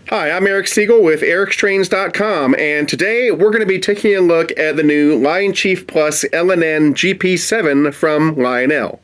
Hi, I'm Eric Siegel with ericstrains.com, and today we're going to be taking a look at the new LionChief Plus LNN GP7 from Lionel.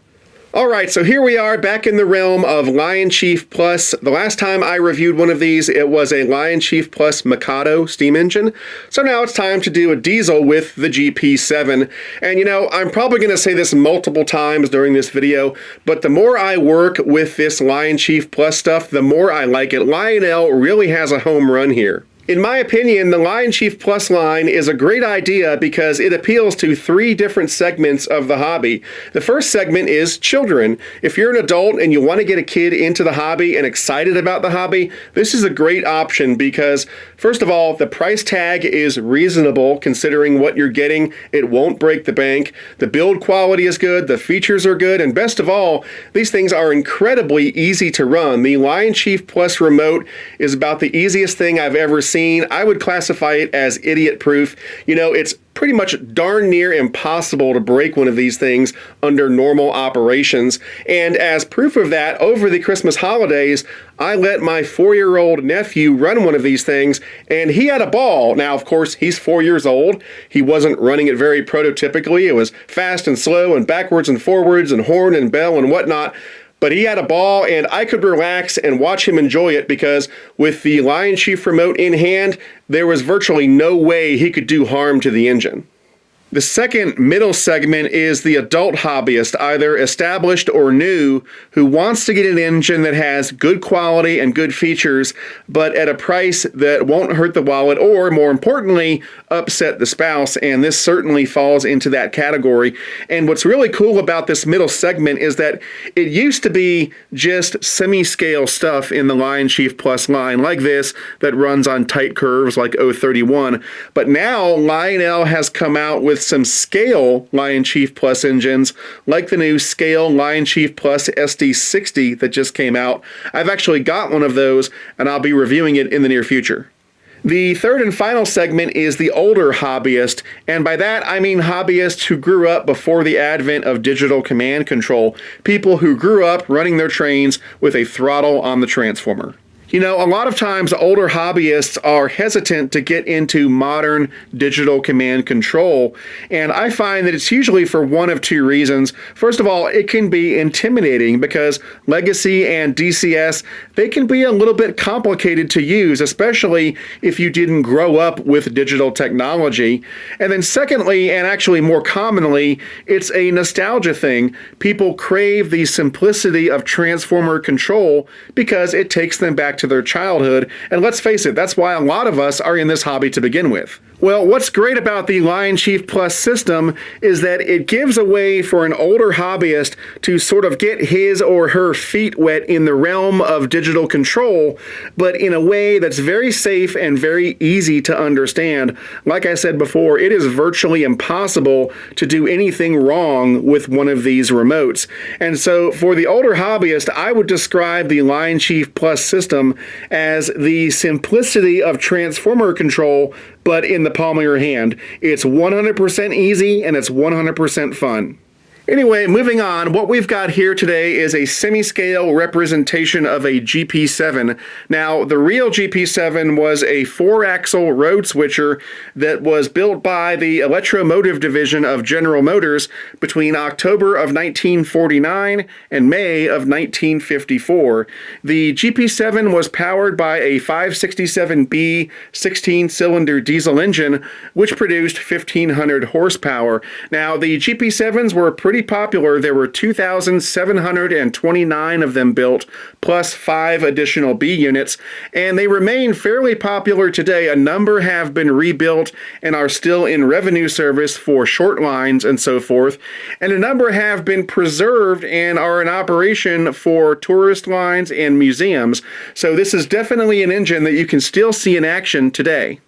Alright, so here we are back in the realm of LionChief Plus. The last time I reviewed one of these, it was a LionChief Plus Mikado steam engine. So now it's time to do a diesel with the GP7. And you know, I'm probably going to say this multiple times during this video, but the more I work with this LionChief Plus stuff, the more I like it. Lionel really has a home run here. In my opinion, the LionChief Plus line is a great idea because it appeals to three different segments of the hobby. The first segment is children. If you're an adult and you want to get a kid into the hobby and excited about the hobby, this is a great option because, first of all, the price tag is reasonable considering what you're getting. It won't break the bank. The build quality is good, the features are good, and best of all, these things are incredibly easy to run. The LionChief Plus remote is about the easiest thing I've ever seen. I would classify it as idiot-proof. You know, it's pretty much darn near impossible to break one of these things under normal operations. And as proof of that, over the Christmas holidays, I let my 4-year-old nephew run one of these things, and he had a ball. Now, of course, he's 4 years old. He wasn't running it very prototypically. It was fast and slow and backwards and forwards and horn and bell and whatnot. But he had a ball, and I could relax and watch him enjoy it because with the LionChief remote in hand, there was virtually no way he could do harm to the engine. The second middle segment is the adult hobbyist, either established or new, who wants to get an engine that has good quality and good features, but at a price that won't hurt the wallet or, more importantly, upset the spouse, and this certainly falls into that category. And what's really cool about this middle segment is that it used to be just semi-scale stuff in the LionChief Plus line, like this, that runs on tight curves like 031, but now Lionel has come out with some scale LionChief Plus engines, like the new scale LionChief Plus SD60 that just came out. I've actually got one of those, and I'll be reviewing it in the near future. The third and final segment is the older hobbyist, and by that I mean hobbyists who grew up before the advent of digital command control, people who grew up running their trains with a throttle on the transformer. You know, a lot of times older hobbyists are hesitant to get into modern digital command control, and I find that it's usually for one of two reasons. First of all, it can be intimidating because legacy and DCS, they can be a little bit complicated to use, especially if you didn't grow up with digital technology. And then secondly, and actually more commonly, it's a nostalgia thing. People crave the simplicity of transformer control because it takes them back to their childhood, and let's face it, that's why a lot of us are in this hobby to begin with. Well, what's great about the LionChief Plus system is that it gives a way for an older hobbyist to sort of get his or her feet wet in the realm of digital control, but in a way that's very safe and very easy to understand. Like I said before, it is virtually impossible to do anything wrong with one of these remotes. And so for the older hobbyist, I would describe the LionChief Plus system as the simplicity of transformer control, but in the palm of your hand. It's 100% easy and it's 100% fun. Anyway, moving on, what we've got here today is a semi-scale representation of a GP7. Now, the real GP7 was a 4-axle road switcher that was built by the Electromotive Division of General Motors between October of 1949 and May of 1954. The GP7 was powered by a 567B 16-cylinder diesel engine, which produced 1,500 horsepower. Now, the GP7s were pretty popular. There were 2,729 of them built, plus 5 additional B units, and they remain fairly popular today. A number have been rebuilt and are still in revenue service for short lines and so forth, and a number have been preserved and are in operation for tourist lines and museums. So this is definitely an engine that you can still see in action today.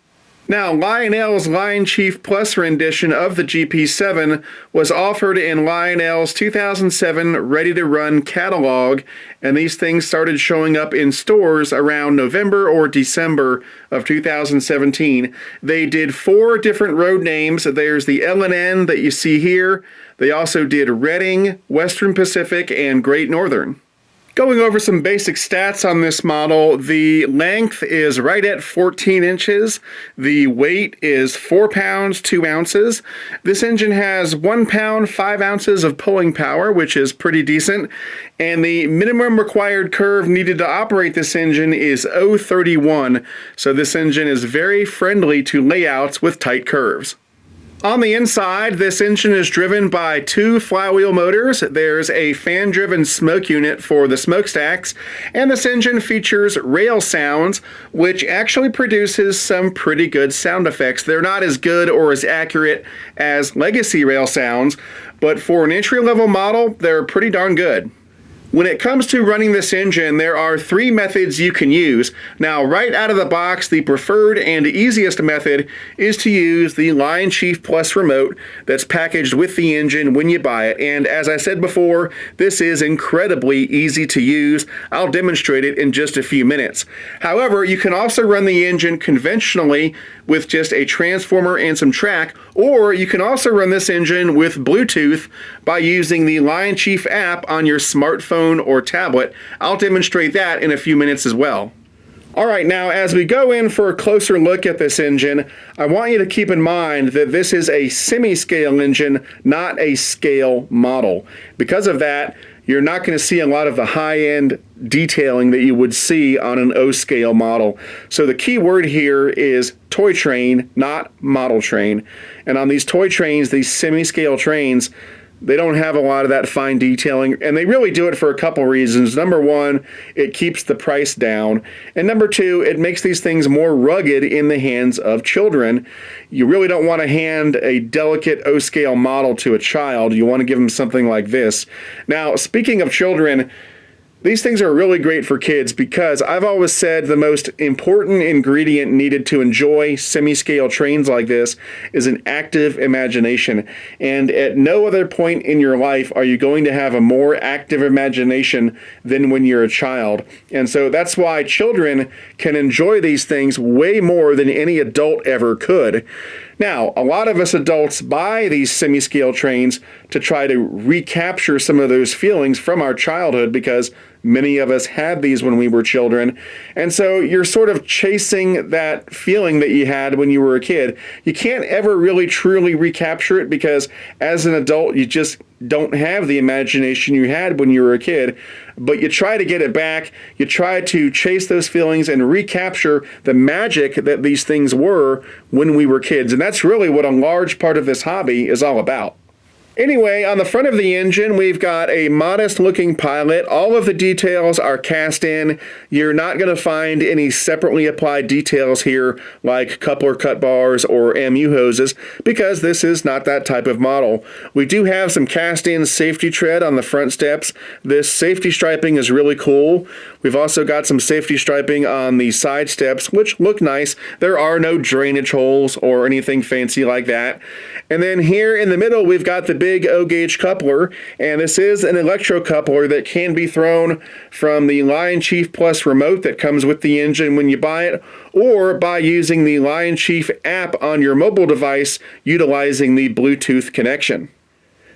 Now, Lionel's LionChief Plus rendition of the GP7 was offered in Lionel's 2007 Ready to Run catalog, and these things started showing up in stores around November or December of 2017. They did 4 different road names. There's the LNN that you see here. They also did Reading, Western Pacific, and Great Northern. Going over some basic stats on this model, the length is right at 14 inches. The weight is 4 pounds, 2 ounces. This engine has 1 pound, 5 ounces of pulling power, which is pretty decent. And the minimum required curve needed to operate this engine is 0.31. So this engine is very friendly to layouts with tight curves. On the inside, this engine is driven by 2 flywheel motors. There's a fan-driven smoke unit for the smokestacks, and this engine features rail sounds, which actually produces some pretty good sound effects. They're not as good or as accurate as legacy rail sounds, but for an entry-level model, they're pretty darn good. When it comes to running this engine, there are 3 methods you can use. Now, right out of the box, the preferred and easiest method is to use the LionChief Plus remote that's packaged with the engine when you buy it. And as I said before, this is incredibly easy to use. I'll demonstrate it in just a few minutes. However, you can also run the engine conventionally with just a transformer and some track, or you can also run this engine with Bluetooth by using the LionChief app on your smartphone or tablet. I'll demonstrate that in a few minutes as well. Alright, now as we go in for a closer look at this engine, I want you to keep in mind that this is a semi-scale engine, not a scale model. Because of that, you're not going to see a lot of the high-end detailing that you would see on an O-scale model. So the key word here is toy train, not model train. And on these toy trains, these semi-scale trains, they don't have a lot of that fine detailing, and they really do it for a couple reasons. Number one, it keeps the price down, and number two, it makes these things more rugged in the hands of children. You really don't want to hand a delicate O-scale model to a child. You want to give them something like this. Now, speaking of children, these things are really great for kids because I've always said the most important ingredient needed to enjoy semi-scale trains like this is an active imagination. And at no other point in your life are you going to have a more active imagination than when you're a child. And so that's why children can enjoy these things way more than any adult ever could. Now, a lot of us adults buy these semi-scale trains to try to recapture some of those feelings from our childhood because many of us had these when we were children. And so you're sort of chasing that feeling that you had when you were a kid. You can't ever really truly recapture it because as an adult, you just don't have the imagination you had when you were a kid, but you try to get it back. You try to chase those feelings and recapture the magic that these things were when we were kids. And that's really what a large part of this hobby is all about. Anyway, on the front of the engine, we've got a modest-looking pilot. All of the details are cast in. You're not going to find any separately applied details here like coupler cut bars or MU hoses because this is not that type of model. We do have some cast-in safety tread on the front steps. This safety striping is really cool. We've also got some safety striping on the side steps, which look nice. There are no drainage holes or anything fancy like that. And then here in the middle, we've got the big O-gauge coupler, and this is an electro coupler that can be thrown from the LionChief Plus remote that comes with the engine when you buy it, or by using the LionChief app on your mobile device utilizing the Bluetooth connection.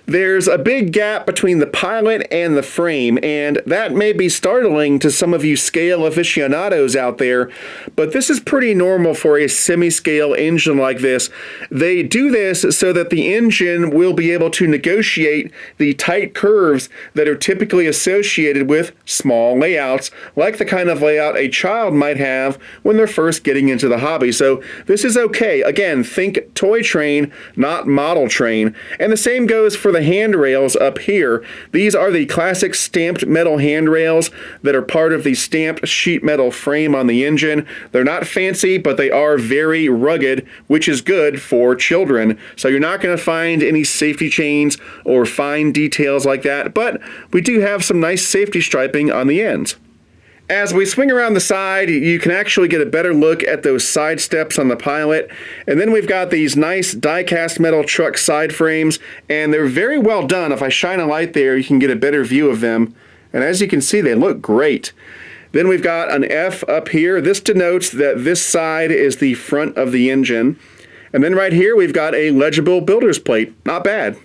There's a big gap between the pilot and the frame, and that may be startling to some of you scale aficionados out there, but this is pretty normal for a semi-scale engine like this. They do this so that the engine will be able to negotiate the tight curves that are typically associated with small layouts, like the kind of layout a child might have when they're first getting into the hobby. So this is okay. Again, think toy train, not model train. And the same goes for the handrails up here. These are the classic stamped metal handrails that are part of the stamped sheet metal frame on the engine. They're not fancy, but they are very rugged, which is good for children. So you're not going to find any safety chains or fine details like that, but we do have some nice safety striping on the ends. As we swing around the side, you can actually get a better look at those side steps on the pilot. And then we've got these nice die-cast metal truck side frames, and they're very well done. If I shine a light there, you can get a better view of them. And as you can see, they look great. Then we've got an F up here. This denotes that this side is the front of the engine. And then right here, we've got a legible builder's plate. Not bad.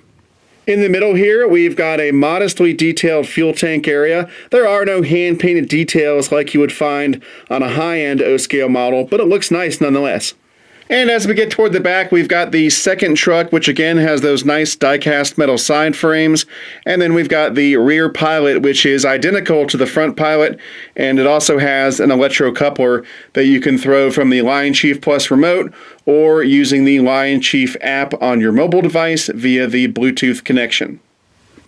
In the middle here, we've got a modestly detailed fuel tank area. There are no hand-painted details like you would find on a high-end O-scale model, but it looks nice nonetheless. And as we get toward the back, we've got the second truck, which again has those nice die-cast metal side frames. And then we've got the rear pilot, which is identical to the front pilot, and it also has an electrocoupler that you can throw from the LionChief Plus remote or using the LionChief app on your mobile device via the Bluetooth connection.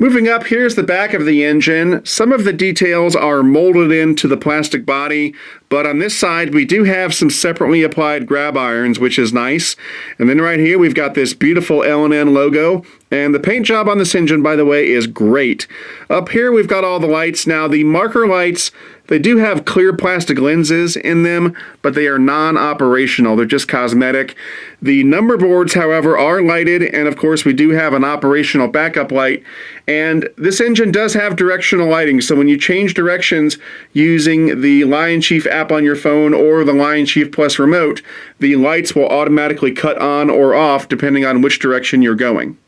Moving up, here's the back of the engine. Some of the details are molded into the plastic body, but on this side we do have some separately applied grab irons, which is nice. And then right here we've got this beautiful L&N logo, and the paint job on this engine, by the way, is great. Up here we've got all the lights. Now the marker lights, they do have clear plastic lenses in them, but they are non-operational. They're just cosmetic. The number boards, however, are lighted, and of course we do have an operational backup light. And this engine does have directional lighting, so when you change directions using the LionChief app on your phone or the LionChief Plus remote, the lights will automatically cut on or off depending on which direction you're going.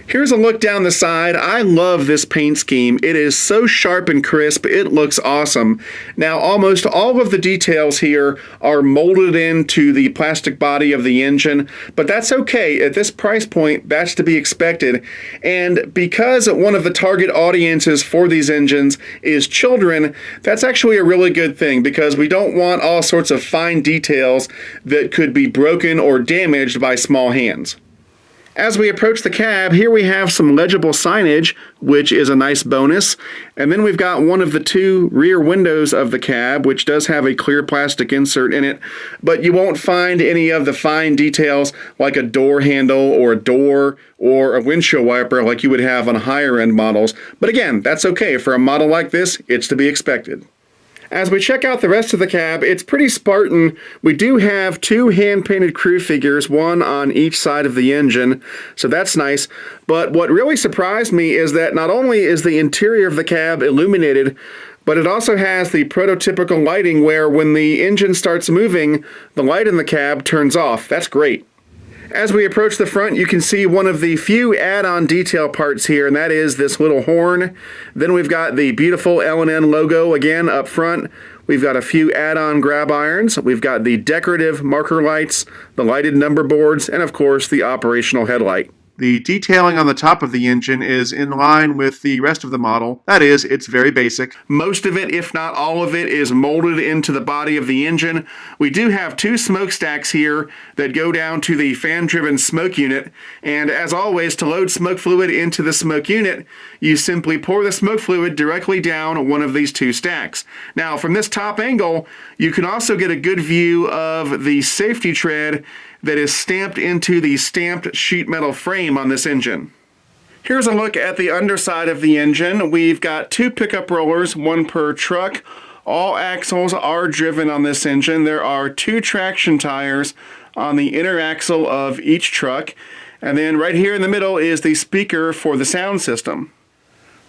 Here's a look down the side. I love this paint scheme. It is so sharp and crisp. It looks awesome. Now, almost all of the details here are molded into the plastic body of the engine, but that's okay. At this price point, that's to be expected. And because one of the target audiences for these engines is children, that's actually a really good thing because we don't want all sorts of fine details that could be broken or damaged by small hands. As we approach the cab, here we have some legible signage, which is a nice bonus. And then we've got one of the two rear windows of the cab, which does have a clear plastic insert in it, but you won't find any of the fine details like a door handle or a door or a windshield wiper like you would have on higher end models. But again, that's okay. For a model like this, it's to be expected. As we check out the rest of the cab, it's pretty Spartan. We do have two hand-painted crew figures, one on each side of the engine, so that's nice. But what really surprised me is that not only is the interior of the cab illuminated, but it also has the prototypical lighting where when the engine starts moving, the light in the cab turns off. That's great. As we approach the front, you can see one of the few add-on detail parts here, and that is this little horn. Then we've got the beautiful L&N logo again up front. We've got a few add-on grab irons. We've got the decorative marker lights, the lighted number boards, and of course the operational headlight. The detailing on the top of the engine is in line with the rest of the model. That is, it's very basic. Most of it, if not all of it, is molded into the body of the engine. We do have two smokestacks here that go down to the fan-driven smoke unit. And as always, to load smoke fluid into the smoke unit, you simply pour the smoke fluid directly down one of these two stacks. Now, from this top angle, you can also get a good view of the safety tread that is stamped into the stamped sheet metal frame on this engine. Here's a look at the underside of the engine. We've got two pickup rollers, one per truck. All axles are driven on this engine. There are two traction tires on the inner axle of each truck. And then right here in the middle is the speaker for the sound system.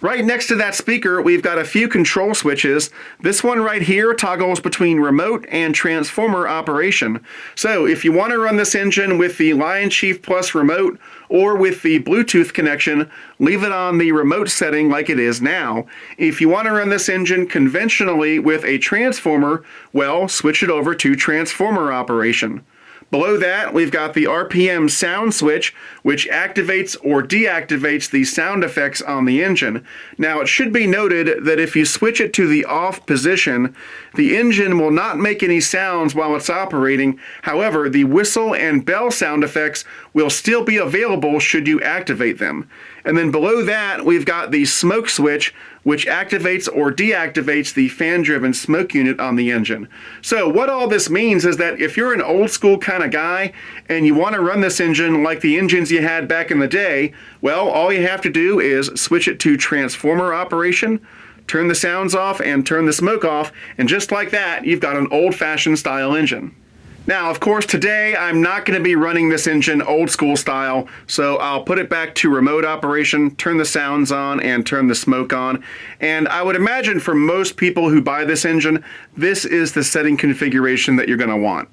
Right next to that speaker, we've got a few control switches. This one right here toggles between remote and transformer operation. So if you want to run this engine with the LionChief Plus remote or with the Bluetooth connection, leave it on the remote setting like it is now. If you want to run this engine conventionally with a transformer, well, switch it over to transformer operation. Below that, we've got the RPM sound switch, which activates or deactivates the sound effects on the engine. Now, it should be noted that if you switch it to the off position, the engine will not make any sounds while it's operating. However, the whistle and bell sound effects will still be available should you activate them. And then below that, we've got the smoke switch, which activates or deactivates the fan-driven smoke unit on the engine. So what all this means is that if you're an old school kind of guy and you want to run this engine like the engines you had back in the day, well, all you have to do is switch it to transformer operation, turn the sounds off and turn the smoke off, and just like that, you've got an old-fashioned style engine. Now, of course, today I'm not going to be running this engine old school style, so I'll put it back to remote operation, turn the sounds on, and turn the smoke on. And I would imagine for most people who buy this engine, this is the setting configuration that you're going to want.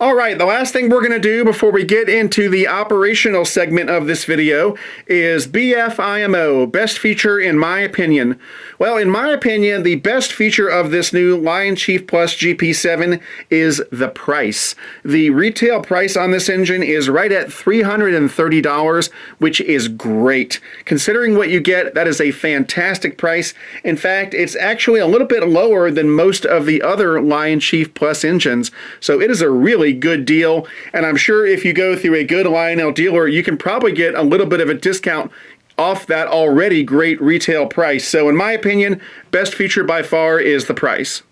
All right, the last thing we're going to do before we get into the operational segment of this video is BFIMO, best feature in my opinion. Well, in my opinion, the best feature of this new LionChief Plus GP7 is the price. The retail price on this engine is right at $330, which is great. Considering what you get, that is a fantastic price. In fact, it's actually a little bit lower than most of the other LionChief Plus engines, so it is a really good deal, and I'm sure if you go through a good Lionel dealer, you can probably get a little bit of a discount off that already great retail price. So in my opinion, best feature by far is the price.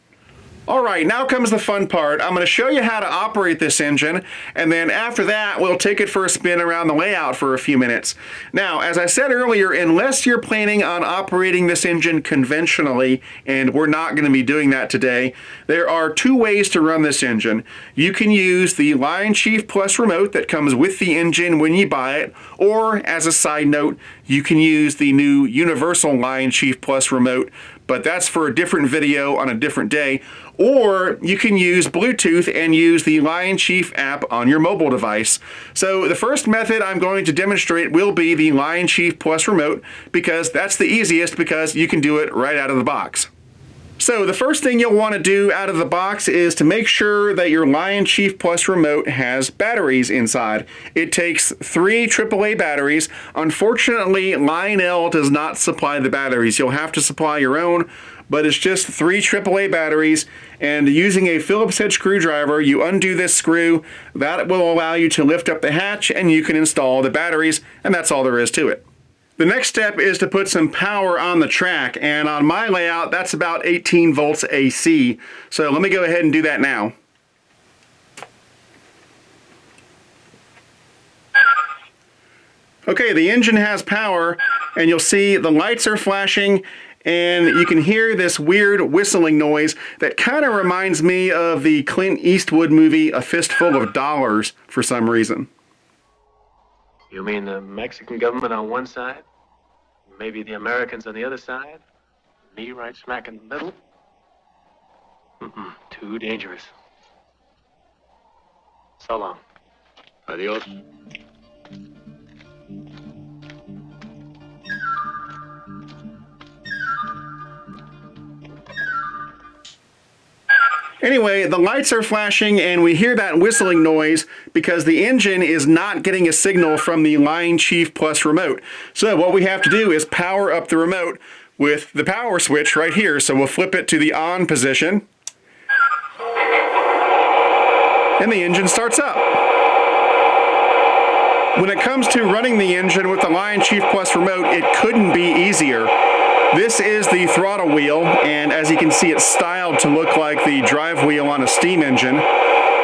All right, now comes the fun part. I'm going to show you how to operate this engine, and then after that, we'll take it for a spin around the layout for a few minutes. Now, as I said earlier, unless you're planning on operating this engine conventionally, and we're not going to be doing that today, there are two ways to run this engine. You can use the LionChief Plus remote that comes with the engine when you buy it, or as a side note, you can use the new universal LionChief Plus remote, but that's for a different video on a different day. Or you can use Bluetooth and use the LionChief app on your mobile device. So the first method I'm going to demonstrate will be the LionChief Plus remote, because that's the easiest, because you can do it right out of the box. So the first thing you'll want to do out of the box is to make sure that your LionChief Plus remote has batteries inside. It takes 3 AAA batteries. Unfortunately, Lionel does not supply the batteries. You'll have to supply your own, but it's just 3 AAA batteries, and using a Phillips head screwdriver, you undo this screw. That will allow you to lift up the hatch, and you can install the batteries, and that's all there is to it. The next step is to put some power on the track, and on my layout, that's about 18 volts AC. So let me go ahead and do that now. Okay, the engine has power, and you'll see the lights are flashing, and you can hear this weird whistling noise that kind of reminds me of the Clint Eastwood movie A Fistful of Dollars for some reason. You mean the Mexican government on one side, maybe the Americans on the other side, me right smack in the middle? Too dangerous. So long. Adios. Anyway, the lights are flashing and we hear that whistling noise because the engine is not getting a signal from the LionChief Plus remote. So what we have to do is power up the remote with the power switch right here. So we'll flip it to the on position, and the engine starts up. When it comes to running the engine with the LionChief Plus remote, it couldn't be easier. This is the throttle wheel, and as you can see, it's styled to look like the drive wheel on a steam engine.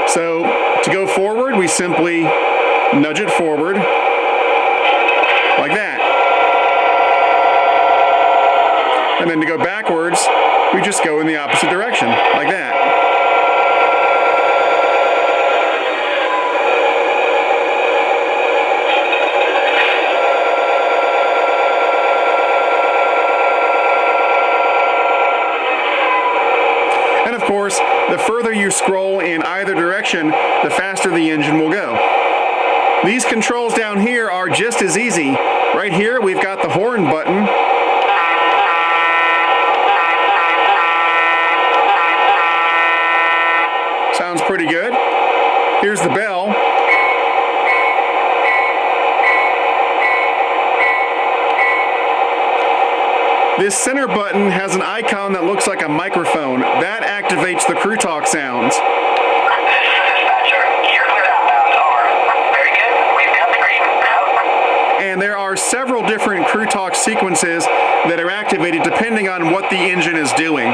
So to go forward, we simply nudge it forward like that. And then to go backwards, we just go in the opposite direction like that. Of course, the further you scroll in either direction, the faster the engine will go. These controls down here are just as easy. Right here, we've got the horn button. Sounds pretty good. Here's the bell. This center button has an icon that looks like a microphone. That activates the crew talk sounds. And there are several different crew talk sequences that are activated depending on what the engine is doing.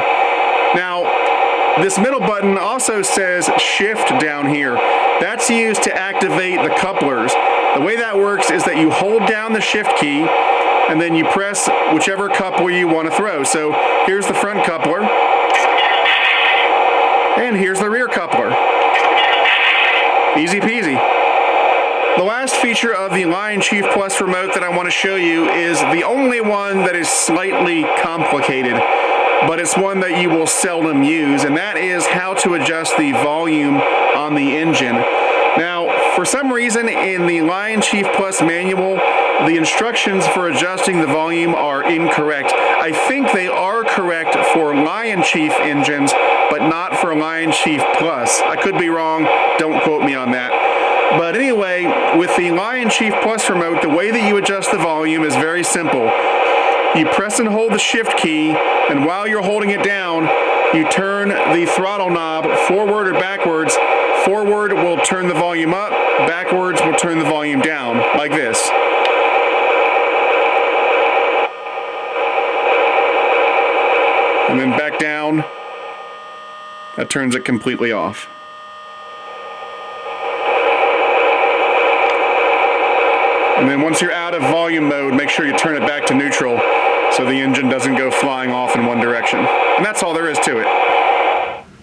Now, this middle button also says shift down here. That's used to activate the couplers. The way that works is that you hold down the shift key, and then you press whichever coupler you want to throw. So here's the front coupler, and here's the rear coupler. Easy peasy. The last feature of the LionChief Plus remote that I want to show you is the only one that is slightly complicated, but it's one that you will seldom use, and that is how to adjust the volume on on the engine. Now, for some reason in the LionChief Plus manual, the instructions for adjusting the volume are incorrect. I think they are correct for LionChief engines, but not for LionChief Plus. I could be wrong, don't quote me on that. But anyway, with the LionChief Plus remote, the way that you adjust the volume is very simple. You press and hold the shift key, and while you're holding it down, you turn the throttle knob forward or backwards. Forward will turn the volume up, backwards will turn the volume down, like this. And then back down, that turns it completely off. And then once you're out of volume mode, make sure you turn it back to neutral so the engine doesn't go flying off in one direction. And that's all there is to it.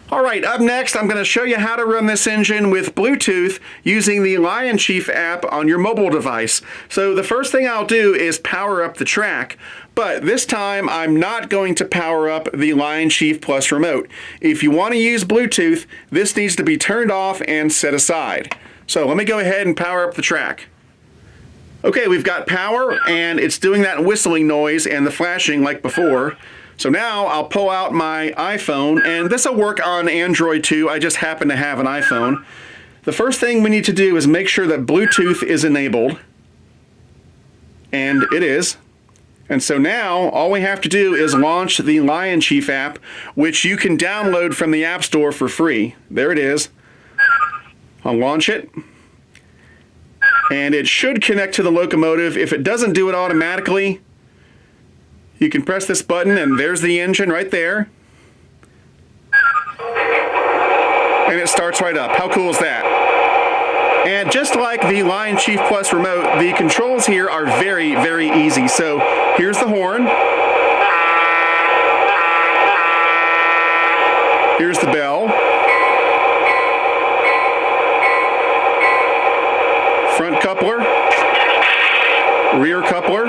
All right, up next, I'm going to show you how to run this engine with Bluetooth using the LionChief app on your mobile device. So the first thing I'll do is power up the track, but this time I'm not going to power up the LionChief Plus remote. If you want to use Bluetooth, this needs to be turned off and set aside. So let me go ahead and power up the track. Okay, we've got power, and it's doing that whistling noise and the flashing like before. So now I'll pull out my iPhone, and this will work on Android too. I just happen to have an iPhone. The first thing we need to do is make sure that Bluetooth is enabled, and it is. And so now all we have to do is launch the LionChief app, which you can download from the App Store for free. There it is. I'll launch it. And it should connect to the locomotive. If it doesn't do it automatically, you can press this button and there's the engine right there. And it starts right up. How cool is that? And just like the LionChief Plus remote, the controls here are very, very easy. So here's the horn. Here's the bell. Front coupler, rear coupler,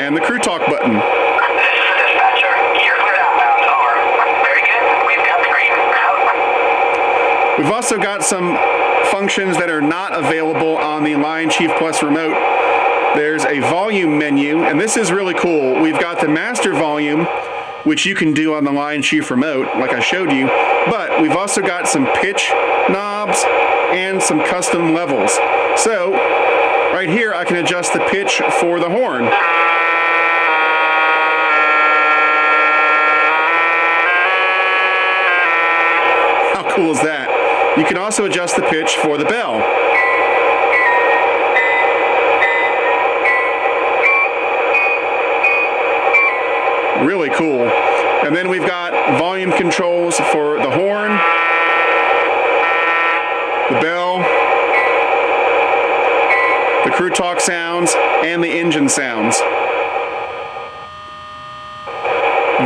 and the crew talk button. This is the dispatcher. You're cleared outbound. Over. Very good. We've got the green. Out. We've also got some functions that are not available on the LionChief Plus remote. There's a volume menu, and this is really cool. We've got the master volume, which you can do on the LionChief remote, like I showed you, but we've also got some pitch knobs and some custom levels. So, right here I can adjust the pitch for the horn. How cool is that? You can also adjust the pitch for the bell. Really cool. And then we've got volume controls for the horn, the bell, the crew talk sounds, and the engine sounds.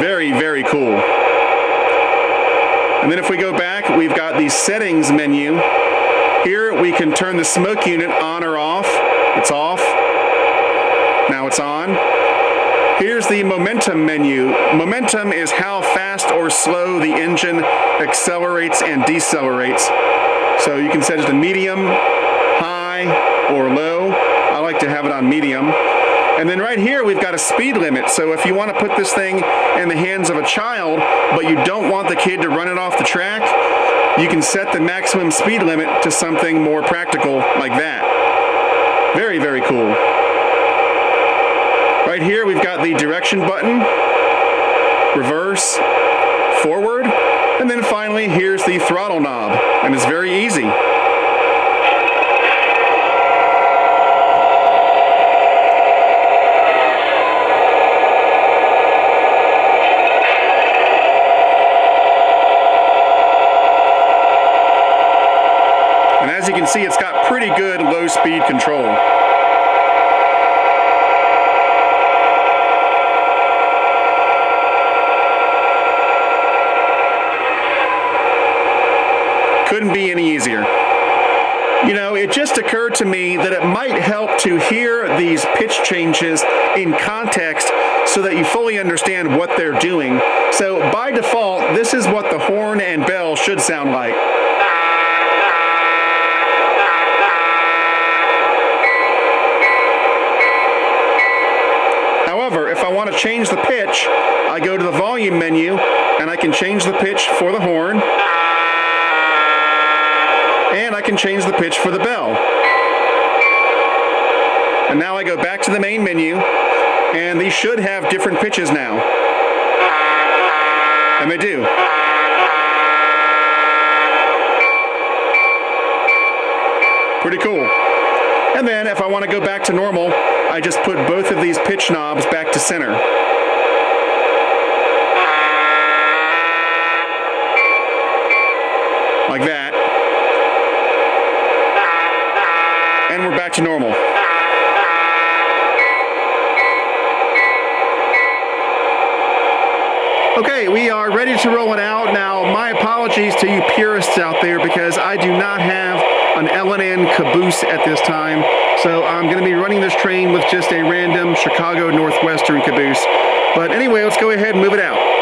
Very, very cool. And then if we go back, we've got the settings menu. Here we can turn the smoke unit on or off. It's off. Now it's on. Here's the momentum menu. Momentum is how fast or slow the engine accelerates and decelerates. So you can set it to medium, high, or low. I like to have it on medium. And then right here we've got a speed limit. So if you want to put this thing in the hands of a child, but you don't want the kid to run it off the track, you can set the maximum speed limit to something more practical like that. Very, very cool. Right here we've got the direction button, reverse, forward, and then finally here's the throttle knob, and it's very easy. And as you can see, it's got pretty good low speed control. Couldn't be any easier. You know, it just occurred to me that it might help to hear these pitch changes in context so that you fully understand what they're doing. So by default, this is what the horn and bell should sound like. want to change the pitch, I go to the volume menu, and I can change the pitch for the horn, and I can change the pitch for the bell. And now I go back to the main menu, and these should have different pitches now. And they do. Pretty cool. And then if I want to go back to normal, I just put both of these pitch knobs back to center. Like that. And we're back to normal. Okay, we are ready to roll it out. Now, my apologies to you purists out there because I do not have an L&N caboose at this time. So I'm going to be running this train with just a random Chicago Northwestern caboose. But anyway, let's go ahead and move it out.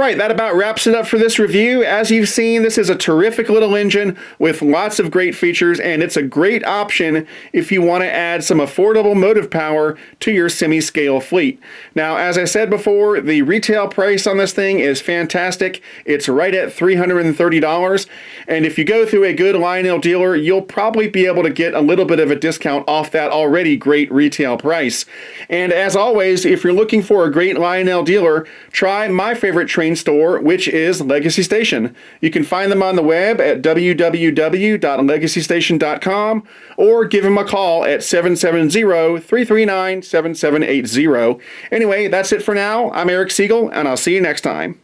right, that about wraps it up for this review. As you've seen, this is a terrific little engine with lots of great features, and it's a great option if you want to add some affordable motive power to your semi-scale fleet. Now, as I said before, the retail price on this thing is fantastic. It's right at $330, and if you go through a good Lionel dealer, you'll probably be able to get a little bit of a discount off that already great retail price. And as always, if you're looking for a great Lionel dealer, try my favorite train store, which is Legacy Station. You can find them on the web at www.legacystation.com or give them a call at 770-339-7780. Anyway, that's it for now. I'm Eric Siegel, and I'll see you next time.